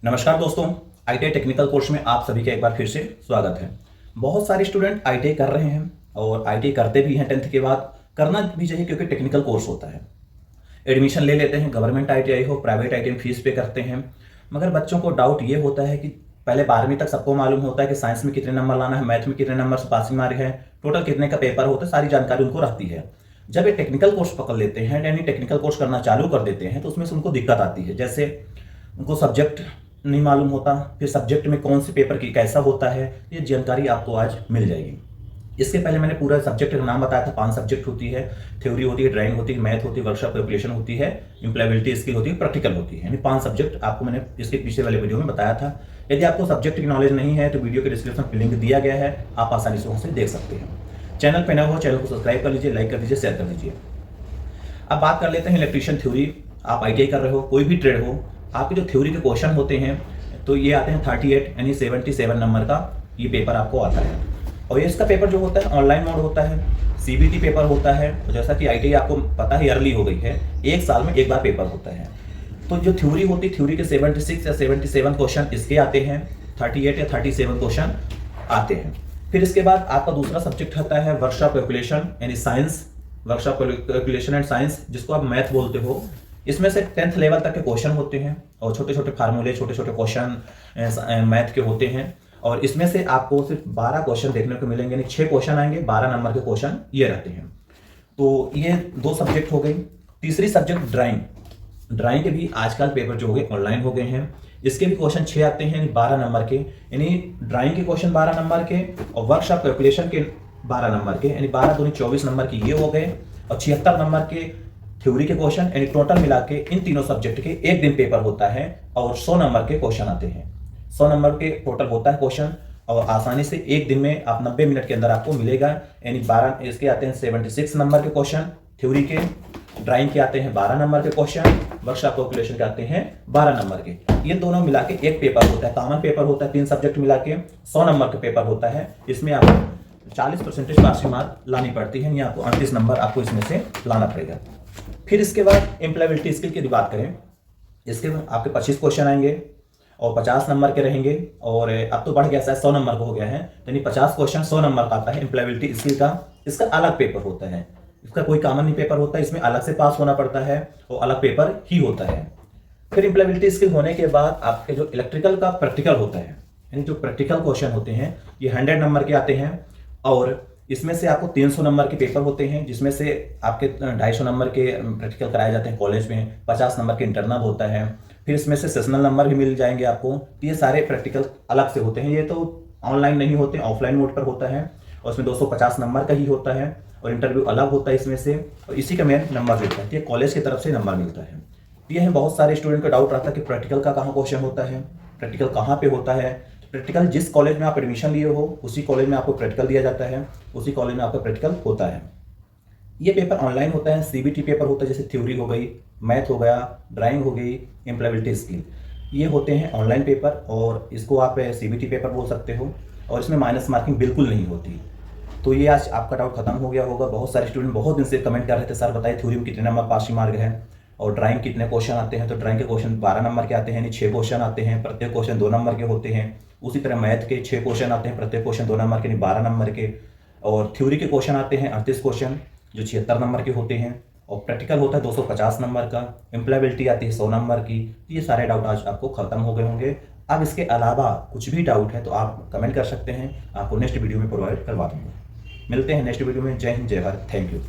नमस्कार दोस्तों, ITI technical course में आप सभी का एक बार फिर से स्वागत है। बहुत सारे स्टूडेंट आईटीआई कर रहे हैं और आईटीआई करते भी हैं। 10th के बाद करना भी चाहिए क्योंकि टेक्निकल कोर्स होता है। एडमिशन ले लेते हैं, गवर्नमेंट आईटीआई हो प्राइवेट आईटीआई में फीस पे करते हैं। मगर बच्चों को डाउट ये होता है कि पहले 12वीं तक सबको मालूम होता है कि साइंस में कितने नंबर लाना है, मैथ में कितने नंबर से पासिंग मार्क है, टोटल कितने का पेपर होता है, सारी जानकारी उनको रहती है। जब ये टेक्निकल कोर्स पकड़ लेते हैं यानी टेक्निकल कोर्स करना चालू कर देते हैं तो उसमें से उनको दिक्कत आती है। जैसे उनको सब्जेक्ट नहीं मालूम होता, फिर सब्जेक्ट में कौन से पेपर की कैसा होता है, ये जानकारी आपको आज मिल जाएगी। इसके पहले मैंने पूरा सब्जेक्ट का नाम बताया था। 5 सब्जेक्ट होती है, थ्योरी होती है, ड्राइंग होती है, मैथ होती है, वर्कशॉप कैलकुलेशन होती है, इम्प्लॉयबिलिटी स्किल होती है, प्रैक्टिकल होती है। यानी 5 सब्जेक्ट आपको मैंने इसके पिछले वाले वीडियो में बताया था। यदि आपको सब्जेक्ट की नॉलेज नहीं है तो वीडियो के डिस्क्रिप्शन में लिंक दिया गया है, आप आसानी से वहाँ से देख सकते हैं। चैनल पर नया हो चैनल को सब्सक्राइब कर लीजिए, लाइक कर दीजिए, शेयर कर दीजिए। अब बात कर लेते हैं इलेक्ट्रीशियन थ्योरी। आप आईटीआई कर रहे हो, कोई भी ट्रेड हो, आपके जो थ्योरी के क्वेश्चन होते हैं तो ये आते हैं 38 यानी 77 नंबर का ये पेपर आपको आता है। और ये इसका पेपर जो होता है ऑनलाइन मोड होता है, सीबीटी पेपर होता है। जैसा कि आईटीआई आपको पता है ईयरली हो गई है, एक साल में एक बार पेपर होता है। तो जो थ्योरी होती है, थ्योरी के 76 या 77 क्वेश्चन इसके आते हैं, 38 या 37 क्वेश्चन आते हैं। फिर इसके बाद आपका दूसरा सब्जेक्ट आता है वर्कशॉप कैलकुलेशन यानी science, workshop calculation and science, जिसको आप मैथ बोलते हो। इसमें से 10th लेवल तक के क्वेश्चन होते हैं और छोटे छोटे फार्मूले, छोटे छोटे क्वेश्चन मैथ के होते हैं। और इसमें से आपको सिर्फ 12 क्वेश्चन देखने को मिलेंगे, यानी 6 क्वेश्चन आएंगे, 12 नंबर के क्वेश्चन ये रहते हैं। तो ये 2 सब्जेक्ट हो गई। तीसरी सब्जेक्ट ड्राइंग। ड्राइंग के भी आजकल पेपर जो हो गए ऑनलाइन हो गए हैं। इसके भी क्वेश्चन 6 आते हैं, यानी 12 नंबर के। यानी ड्राइंग के क्वेश्चन 12 नंबर के और वर्कशॉप कैलकुलेशन के 12 नंबर के, यानी 12 दूनी 24 नंबर की ये हो गए। और 76 नंबर के थ्योरी के क्वेश्चन, यानी टोटल मिला के इन तीनों सब्जेक्ट के एक दिन पेपर होता है और 100 नंबर के क्वेश्चन आते हैं। 100 नंबर के टोटल होता है क्वेश्चन और आसानी से एक दिन में आप 90 मिनट के अंदर आपको मिलेगा। यानी 12 इसके आते हैं 76 नंबर के क्वेश्चन थ्योरी के, ड्राइंग के आते हैं 12 नंबर के क्वेश्चन, वर्कशॉप कैलकुलेशन के आते हैं 12 नंबर के। ये दोनों मिला के एक पेपर होता है, कॉमन पेपर होता है। 3 सब्जेक्ट मिला के 100 नंबर का पेपर होता है। इसमें आपको 40% पासिंग मार्क लानी पड़ती है, यानी आपको 38 नंबर आपको इसमें से लाना पड़ेगा। फिर इसके बाद एम्प्लॉयबिलिटी स्किल की बात करें, इसके आपके 25 क्वेश्चन आएंगे और 50 नंबर के रहेंगे। और अब तो बढ़ गया, 100 नंबर का हो गया है, यानी 50 क्वेश्चन 100 नंबर का आता है एम्प्लॉयबिलिटी स्किल का। इसका अलग पेपर होता है, इसका कोई कॉमन नहीं पेपर होता है, इसमें अलग से पास होना पड़ता है और अलग पेपर ही होता है। फिर एम्प्लॉयबिलिटी स्किल होने के बाद आपके जो इलेक्ट्रिकल का प्रैक्टिकल होता है, यानी जो प्रैक्टिकल क्वेश्चन होते हैं ये 100 नंबर के आते हैं। और इसमें से आपको 300 नंबर के पेपर होते हैं, जिसमें से आपके 250 नंबर के प्रैक्टिकल कराए जाते हैं कॉलेज में, 50 नंबर के इंटरनल होता है। फिर इसमें से सेशनल नंबर भी मिल जाएंगे आपको। ये सारे प्रैक्टिकल अलग से होते हैं, ये तो ऑनलाइन नहीं होते, ऑफलाइन मोड पर होता है और इसमें 250 नंबर का ही होता है और इंटरव्यू अलग होता है इसमें से, और इसी का मेन नंबर मिलता है। ये कॉलेज की तरफ से नंबर मिलता है। ये है बहुत सारे स्टूडेंट का डाउट रहता है कि प्रैक्टिकल का कहाँ क्वेश्चन होता है, प्रैक्टिकल कहाँ पे होता है। प्रैक्टिकल जिस कॉलेज में आप एडमिशन लिए हो उसी कॉलेज में आपको प्रैक्टिकल दिया जाता है, उसी कॉलेज में आपका प्रैक्टिकल होता है। ये पेपर ऑनलाइन होता है, सीबीटी पेपर होता है, जैसे थ्योरी हो गई, मैथ हो गया, ड्राइंग हो गई, एम्प्लॉयबिलिटी स्किल, ये होते हैं ऑनलाइन पेपर और इसको आप सीबीटी पेपर बोल सकते हो। और इसमें माइनस मार्किंग बिल्कुल नहीं होती। तो ये आज आपका डाउट खत्म हो गया होगा। बहुत सारे स्टूडेंट बहुत दिन से कमेंट कर रहे थे, सर बताइए थ्योरी में कितने नंबर पासिंग मार्क है और ड्राइंग कितने क्वेश्चन आते हैं। तो ड्राइंग के क्वेश्चन 12 नंबर के आते हैं, यानी 6 क्वेश्चन आते हैं, प्रत्येक क्वेश्चन 2 नंबर के होते हैं। उसी तरह मैथ के 6 क्वेश्चन आते हैं, प्रत्येक क्वेश्चन 2 नंबर के, यानी 12 नंबर के। और थ्योरी के क्वेश्चन आते हैं 38 क्वेश्चन, जो 76 नंबर के होते हैं। और प्रैक्टिकल होता है 250 नंबर का। एम्प्लॉयबिलिटी आती है 100 नंबर की। ये सारे डाउट आज आपको खत्म हो गए होंगे। अब इसके अलावा कुछ भी डाउट है तो आप कमेंट कर सकते हैं, आपको नेक्स्ट वीडियो में प्रोवाइड करवा दूँगा। मिलते हैं नेक्स्ट वीडियो में। जय हिंद, जय भारत, थैंक यू।